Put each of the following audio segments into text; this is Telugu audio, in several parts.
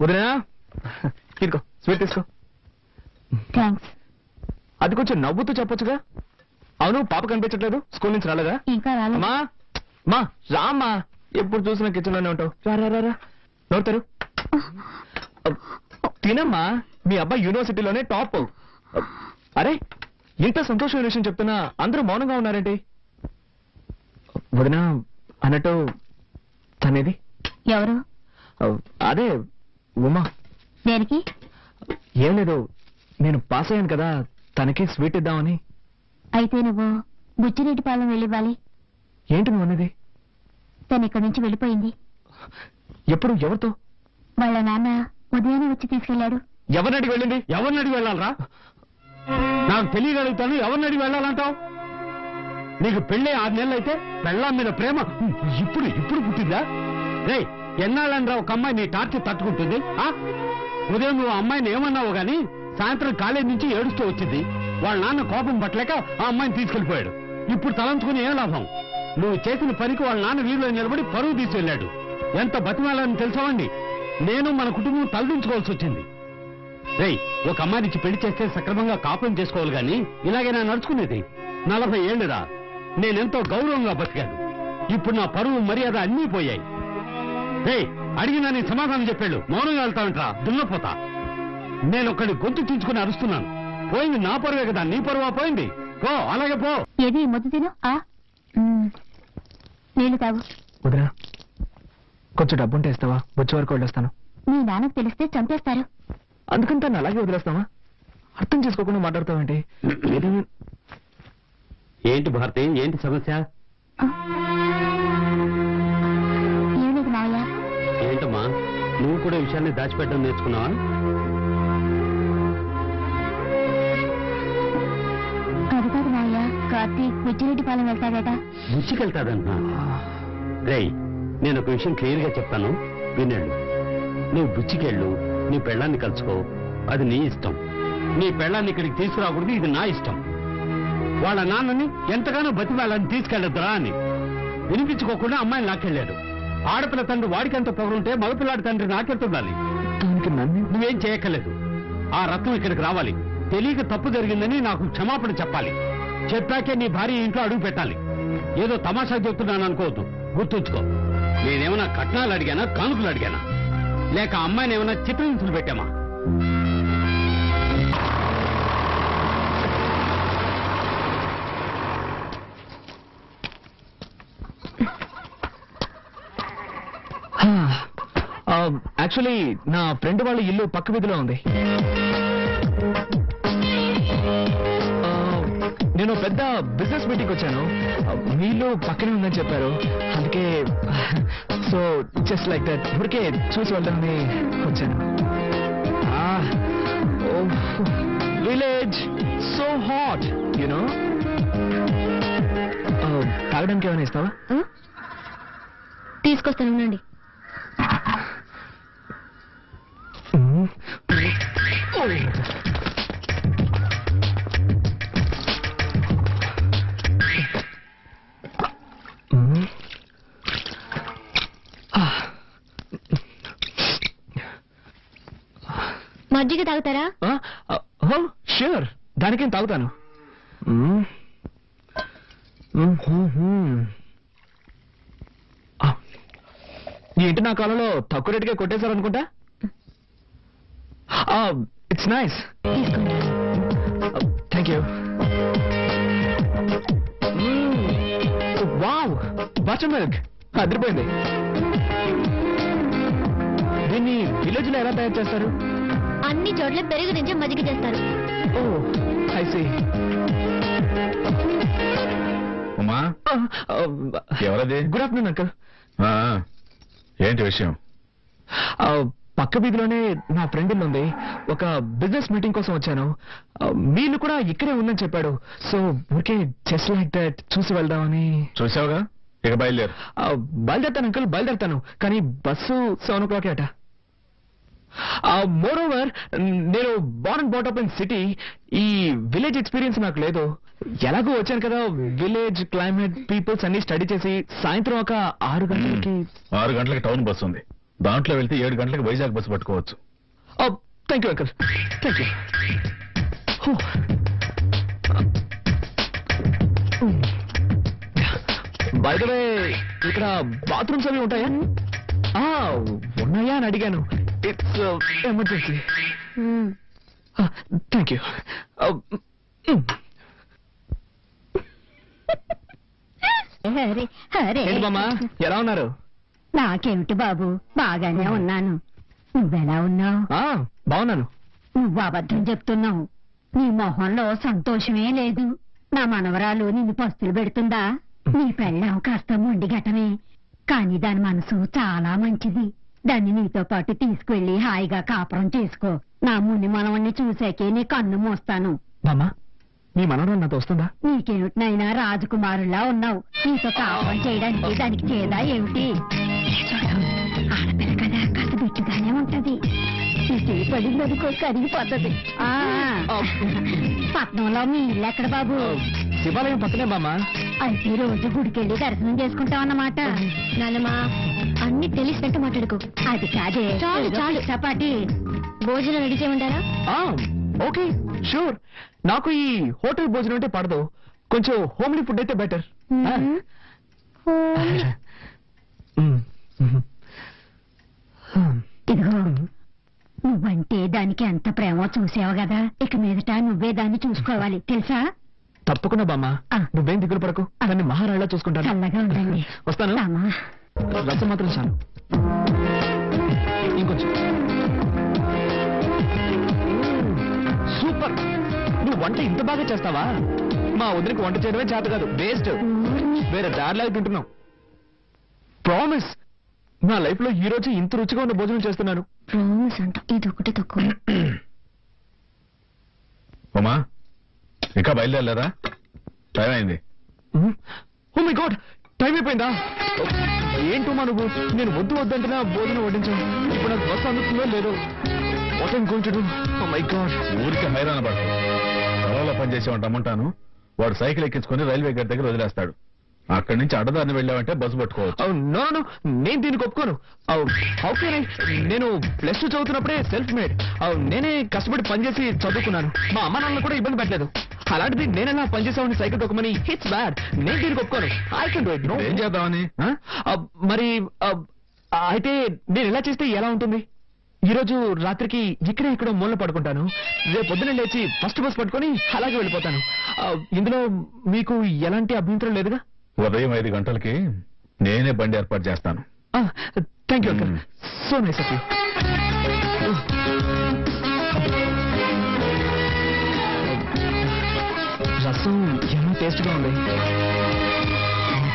వదినా తీసుకో, స్వీట్ తీసుకో. థ్యాంక్స్. అది కొంచెం నవ్వుతూ చెప్పొచ్చుగా. అవును, పాప కనిపించట్లేదు, స్కూల్ నుంచి రాలేదా? ఇంకా రాలేదు. అమ్మా మా రామ్మా, ఎప్పుడు చూసినా కిచెన్ లోనే ఉంటావు. రా నోడతారు. తినమ్మా, మీ అబ్బాయి యూనివర్సిటీలోనే టాప్. అరే, ఇంత సంతోషమైన విషయం చెప్తున్నా అందరూ మౌనంగా ఉన్నారేంటి? వదినా అన్నట్టు తనేది? ఎవరు? అదే ఉమా. దేనికి? ఏం లేదు, నేను పాస్ అయ్యాను కదా, తనకి స్వీట్ ఇద్దామని. అయితే నువ్వు బుచ్చిరెడ్డిపాలెం వెళ్ళివ్వాలి. ఏంటి నువ్వు అన్నది? తను ఇక్కడి నుంచి వెళ్ళిపోయింది. ఎప్పుడు? ఎవరితో? వాళ్ళ నాన్న ఉదయాన్నే వచ్చి తీసుకెళ్లాడు. ఎవరిని అడిగి వెళ్ళింది? ఎవరిని అడిగి వెళ్ళాలరా? నాకు తెలియగలుగుతాను, ఎవరిని అడిగి వెళ్ళాలంటావు? నీకు పెళ్ళే 6 నెలలు అయితే పెళ్ళాం మీద ప్రేమ ఇప్పుడు పుట్టిందా? రే, ఎన్నాళ్ళని ఒక అమ్మాయి నీ టార్చర్ తట్టుకుంటుంది? ఉదయం నువ్వు అమ్మాయిని ఏమన్నావు గాని సాయంత్రం కాలేజ్ నుంచి ఏడుస్తూ వచ్చింది. వాళ్ళ నాన్న కోపం పట్టలేక ఆ అమ్మాయిని తీసుకెళ్లిపోయాడు. ఇప్పుడు తలంచుకుని ఏం లాభం? నువ్వు చేసిన పనికి వాళ్ళ నాన్న వీధిలో నిలబడి పరువు తీసుకెళ్లాడు. ఎంత బతిమాలని తెలుసావండి? నేను మన కుటుంబం తలదించుకోవాల్సి వచ్చింది. రేయ్, ఒక అమ్మాయినిచ్చి పెళ్లి చేస్తే సక్రమంగా కాపురం చేసుకోవాలి గాని ఇలాగే నా నడుచుకునేది. 40 ఏళ్ళురా, నేనెంతో గౌరవంగా బతికాను. ఇప్పుడు నా పరువు మర్యాద అన్నీ పోయాయి. రేయ్, అడిగినా నీ సమాధానం చెప్పాడు. మౌనంగా వెళ్తానంటరా దున్నపోతా. నేను ఒక్కడి గొంతు తీర్చుకుని అరుస్తున్నాను. పోయింది నా పరువే కదా, నీ పరువా పోయింది? పో, అలాగే పో. ఏది ముద్దు తిను. నీళ్లు తాగు. వదినా కొంచెం డబ్బుంటే ఇస్తావా? వచ్చే వరకు వెళ్ళొస్తాను. మీ నాన్నకు తెలిస్తే చంపేస్తారు. అందుకని తను అలాగే వదిలేస్తావా? అర్థం చేసుకోకుండా మాట్లాడతావేంటి? ఏంటి భారతి, ఏంటి సమస్య? ఏం లేదు నాయ్య. ఏంటమ్మా, నువ్వు కూడా విషయాన్ని దాచిపెట్టడం నేర్చుకున్నావా? అది కాదు నాయ్య, కార్తీక్ బుచ్చిరెడ్డిపాలెం వెళ్తాడట. బుచ్చికెళ్తాడంటున్నా? రేయ్, నేను ఒక విషయం క్లియర్ గా చెప్తాను, వినండి. నువ్వు బుచ్చికెళ్ళు, నీ పెళ్ళాన్ని కలుసుకో, అది నీ ఇష్టం. నీ పెళ్ళాన్ని ఇక్కడికి తీసుకురాకూడదు, ఇది నా ఇష్టం. వాళ్ళ నాన్నని ఎంతగానో బతిమాలని తీసుకెళ్లొద్దురా అని వినిపించుకోకుండా అమ్మాయిని నాకెళ్ళాడు. ఆడపిల్ల తండ్రి వాడికెంత పొగరుంటే మగపిల్లాడి తండ్రి నాకెళ్తుండాలి. నువ్వేం చేయక్కర్లేదు. ఆ రత్నం ఇక్కడికి రావాలి. తెలియక తప్పు జరిగిందని నాకు క్షమాపణ చెప్పాలి. చెప్పాకే నీ భార్య ఇంట్లో అడుగు పెట్టాలి. ఏదో తమాషా చెప్తున్నాను అనుకోవద్దు, గుర్తుంచుకో. నేనేమన్నా కట్నాలు అడిగానా, కానుకలు అడిగానా, లేక అమ్మాయిని ఏమన్నా చిత్రహింసలు పెట్టామా? యాక్చువల్లీ నా ఫ్రెండ్ వాళ్ళ ఇల్లు పక్క వీధిలో ఉంది. నేను పెద్ద బిజినెస్ మీటింగ్ వచ్చాను. మీ ఇల్లు పక్కనే ఉందని చెప్పారు. అందుకే సో జస్ట్ లైక్ దట్ ఊరికే చూసి వెళ్తానని వచ్చాను. Village so hot you know. తాగడానికి ఏమైనా ఇస్తావా? తీసుకొస్తాను, ఉండండి. మజ్జిగ తాగుతారా? ష్యూర్, దానికేం తాగుతాను. ఏంటి నా కాలంలో తక్కువ రేటుగా కొట్టేశారనుకుంటా. It's nice. Thank you. Wow, butter milk అదిరిపోయింది. దీన్ని విలేజ్ లో ఎలా తయారు చేస్తారు? అన్ని చోట్ల పెరుగు నుంచి మజ్జిగ చేస్తారు. ఓ ఐ సీ. ఉమా, ఎవరది? Good afternoon uncle. ఏంటి విషయం? పక్క వీధిలోనే నా ఫ్రెండ్ ఇల్లు ఉంది. ఒక బిజినెస్ మీటింగ్ కోసం వచ్చాను. మీరు కూడా ఇక్కడే ఉందని చెప్పాడు. సో ఊరికే జస్ట్ లైక్ దట్ చూసి వెళ్దామని. చూసావుగా, ఇక బయలుదేరు. బయలుదేరుతాను అంకుల్, బయలుదేరుతాను. కానీ బస్సు 7 o'clock అట. మోర్ ఓవర్ నేను born and bought up in city. ఈ విలేజ్ ఎక్స్పీరియన్స్ నాకు లేదు. ఎలాగో వచ్చాను కదా, విలేజ్ క్లైమేట్ పీపుల్స్ అన్ని స్టడీ చేసి సాయంత్రం ఒక 6 గంటలకి. 6 గంటలకి టౌన్ బస్సు ఉంది. దాంట్లో వెళ్తే 7 గంటలకు వైజాగ్ బస్సు పట్టుకోవచ్చు. Thank you uncle, thank you. By the way, ఇక్కడ బాత్రూమ్స్ అవి ఉంటాయా? ఉన్నాయా అని అడిగాను. It's emergency. Thank you. Hare Hare. ఏంటి బామ్మ, ఎలా ఉన్నారు? నాకేమిటి బాబు, బాగానే ఉన్నాను. నువ్వెలా ఉన్నావు? బాగున్నాను. నువ్వు అబద్ధం చెప్తున్నావు. నీ మొహంలో సంతోషమే లేదు. నా మనవరాలు నిన్ను పస్తులు పెడుతుందా? నీ పెళ్ళాం కాస్త మొండిగటమే, కానీ దాని మనసు చాలా మంచిది. దాన్ని నీతో పాటు తీసుకువెళ్లి హాయిగా కాపురం చేసుకో. నా ముని మనవణ్ణి చూసాకే నీ కన్ను మోస్తాను. బామ్మ, మీ మనవరాలు నాతో వస్తుందా? నీకేమిటినైనా రాజకుమారులా ఉన్నావు. నీతో కాపురం చేయడానికి దానికి చేదా ఏమిటి? ఆడపిల్ల కదా, కాస్త బిట్టుగానే ఉంటది. పడిందనుకో కరిగిపోతుంది. పట్నంలో మీ ఇల్లు ఎక్కడ బాబు? శివాలయం పక్కనే బామ్మ. అయితే రోజు గుడికెళ్ళి దర్శనం చేసుకుంటాం అన్నమాట. నాన్నమా, అన్ని తెలిసినట్టు మాట్లాడుకో. అది కాదే. చాలు చాలు చపాటి. భోజనం రెడీ చేయమంటారా? Okay, sure. నాకు ఈ హోటల్ భోజనం అంటే పడదు. కొంచెం హోమ్లీ ఫుడ్ అయితే బెటర్. ఇదిగో, నువ్వంటే దానికి ఎంత ప్రేమో చూసావు కదా. ఇక మీదట నువ్వే దాన్ని చూసుకోవాలి, తెలుసా? తప్పకుండా బామ్మ, నువ్వేం దిగులు పడకు. దాన్ని మహారాణిలా చూసుకుంటాను. చల్లగా ఉండండి. వస్తాను. రసం మాత్రం చాలు. ఇంకొంచెం. సూపర్. నువ్వు వంట ఇంత బాగా చేస్తావా? మా వదిలికి వంట చేయడమే చేత కాదు, వేస్ట్. వేరే దారిలాగా తింటున్నావు. ప్రామిస్, నా లైఫ్ లో ఈ రోజు ఇంత రుచిగా ఉన్న భోజనం చేస్తున్నాను. ప్రామిస్ అంట. ఇది ఒకటి తక్కువ. ఉమా, ఇంకా బయలుదేరలేదా? టైం అయింది. ఓ మై గాడ్, టైం అయిపోయిందా? ఏంటమ్మా నువ్వు? నేను వద్దు వద్దంటున్నా భోజనం వడ్డించాను. ఇప్పుడు నాకు బస్సు అందుతుందో లేదో. What I'm going to do? Oh my God. ఊరికి హైరాణ పడతాడు. పొలంలో పనిచేసేవాడు రమ్మంటాను. వాడు సైకిల్ ఎక్కించుకుని రైల్వే గేట్ దగ్గర వదిలేస్తాడు. అక్కడి నుంచి అడ్డదారిని వెళ్ళావంటే బస్సు పట్టుకోవచ్చు. నో నో, నేను దీనికి ఒప్పుకోను. ఓకే, నేను +2 చదువుతున్నప్పుడే సెల్ఫ్ మేడ్. నేనే కష్టపడి పనిచేసి చదువుకున్నాను. మా అమ్మ నాన్న కూడా ఇబ్బంది పెట్టలేదు. అలాంటిది నేనెలా పనిచేసామని సైకిల్ తొక్కమని ఇట్స్ బ్యాడ్. నేను దీనికి ఒప్పుకోను. I can do it. No. ఏం చేద్దామని? మరి అయితే నేను ఎలా చేస్తే ఎలా ఉంటుంది? ఈ రోజు రాత్రికి ఇక్కడే ఇక్కడ మూల పడుకుంటాను. రేపు పొద్దున లేచి ఫస్ట్ బస్ పట్టుకొని అలాగే వెళ్ళిపోతాను. ఇందులో మీకు ఎలాంటి అభ్యంతరం లేదుగా? ఉదయం 5 గంటలకి నేనే బండి ఏర్పాటు చేస్తాను. Thank you uncle, so nice of you. రసం ఎంత టేస్ట్గా ఉంది.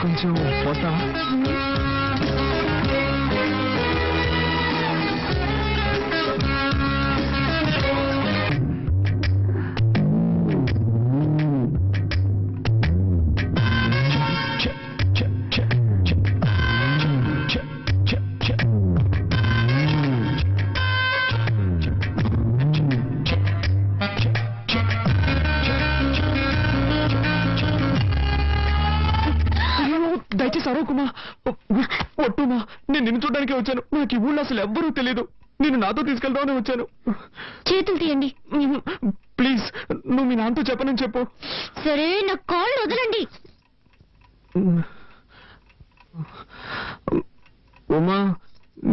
కొంచెం పోస్తావా? దయచేసి అరవకుమా, ఒట్టుమా. నేను నిన్ను చూడడానికే వచ్చాను. నాకు ఈ ఊళ్ళో అసలు ఎవ్వరూ తెలియదు. నేను నాతో తీసుకెళ్దామని వచ్చాను. చేతులు తీయండి ప్లీజ్. నువ్వు మీ నాన్నతో చెప్పనని చెప్పు. సరే, నా కాళ్ళు వదలండి. ఉమా,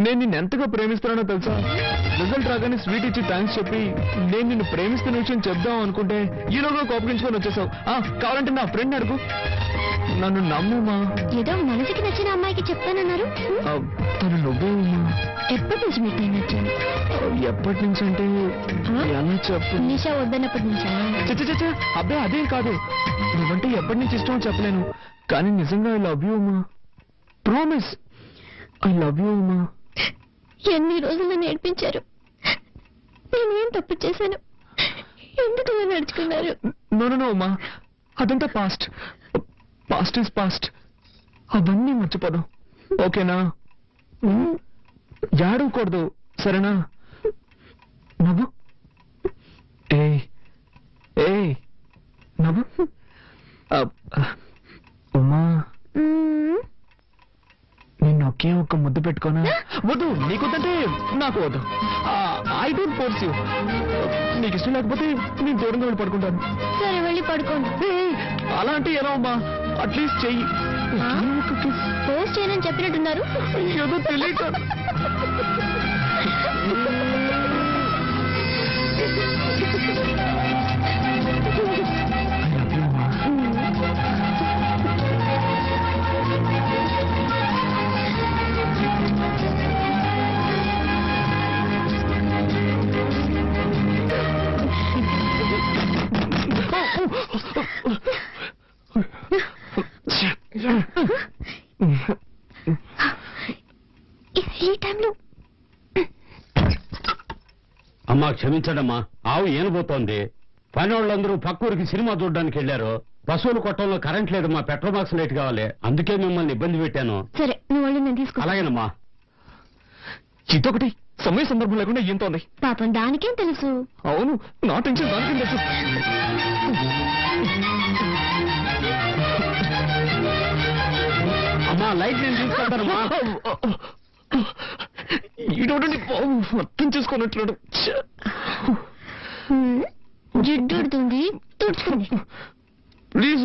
నేను నిన్ను ఎంతగా ప్రేమిస్తున్నానో తెలుసా? రిజల్ట్ రాగానే స్వీట్ ఇచ్చి థ్యాంక్స్ చెప్పి నేను నిన్ను ప్రేమిస్తున్న విషయం చెప్దాం అనుకుంటే ఈలోగా కోపగించుకొని వచ్చేసావు. కావాలంటే నా ఫ్రెండ్ అడుగు. నన్ను నమ్ముమా. ఏదో మనసుకి నచ్చిన అమ్మాయికి చెప్తానన్నారు. తను నువ్వే ఉమా. ఎప్పటి నుంచి మీకు నచ్చాను? ఎప్పటి నుంచి అంటే ఎలా చెప్పు? నిషా వద్దన్నప్పటి నుంచా? చచ్చ అబ్బాయి, అదేం కాదు. నువ్వంటే ఎప్పటి నుంచి ఇష్టం చెప్పలేను, కానీ నిజంగా I love you Uma. Promise, I love you Uma. ఎన్ని రోజులు నేర్పించారు. నేనేం తప్పు చేశాను? ఎందుకు ఇలా నడుచుకున్నారు? నో ఉమా, అదంతా పాస్ట్. Past is past. అవన్నీ మర్చిపోదాం, ఓకేనా? ఏడవకూడదు, సరేనా? నవ్వు. ఏ నవ్వు. ఉమా, నిన్ను ఒకే ఒక్క ముద్దు పెట్టుకోనా? వద్దు, నీకొద్దంటే నాకు వద్దు. I don't force you. నీకు ఇష్టం లేకపోతే నేను దూరంగా వెళ్ళి పడుకుంటాను. సరే వెళ్ళి పడుకోండి. అలా అంటే ఎలా అమ్మా? అట్లీస్ట్ చెయ్యి. పోస్ట్ చేయనని చెప్పినట్టున్నారు. ఏదో తెలియక. ఈ టైంలో అమ్మా క్షమించడమ్మా, ఆవు ఏనబోతోంది. పని వాళ్ళందరూ పక్కూరికి సినిమా చూడడానికి వెళ్ళారు. పశువుల కొట్టంలో కరెంట్ లేదమ్మా, పెట్రోల్ బాక్స్ లేట్ కావాలి. అందుకే మిమ్మల్ని ఇబ్బంది పెట్టాను. సరే నువ్వు వెళ్ళి నేను తీసుకో. అలాగేనమ్మా. ఇదొకటి సమయ సందర్భం లేకుండా ఏంతో ఉంది. పాపం దానికేం తెలుసు. అవును, నా టెన్షన్ దానికేం తెలుసు. అమ్మా లైట్ నేను తీసుకెళ్తానమ్మా. ఈడోడండి అర్థం చేసుకున్నట్టు. జిడ్డుడుతుంది, తుడుచుకుంది. ప్లీజ్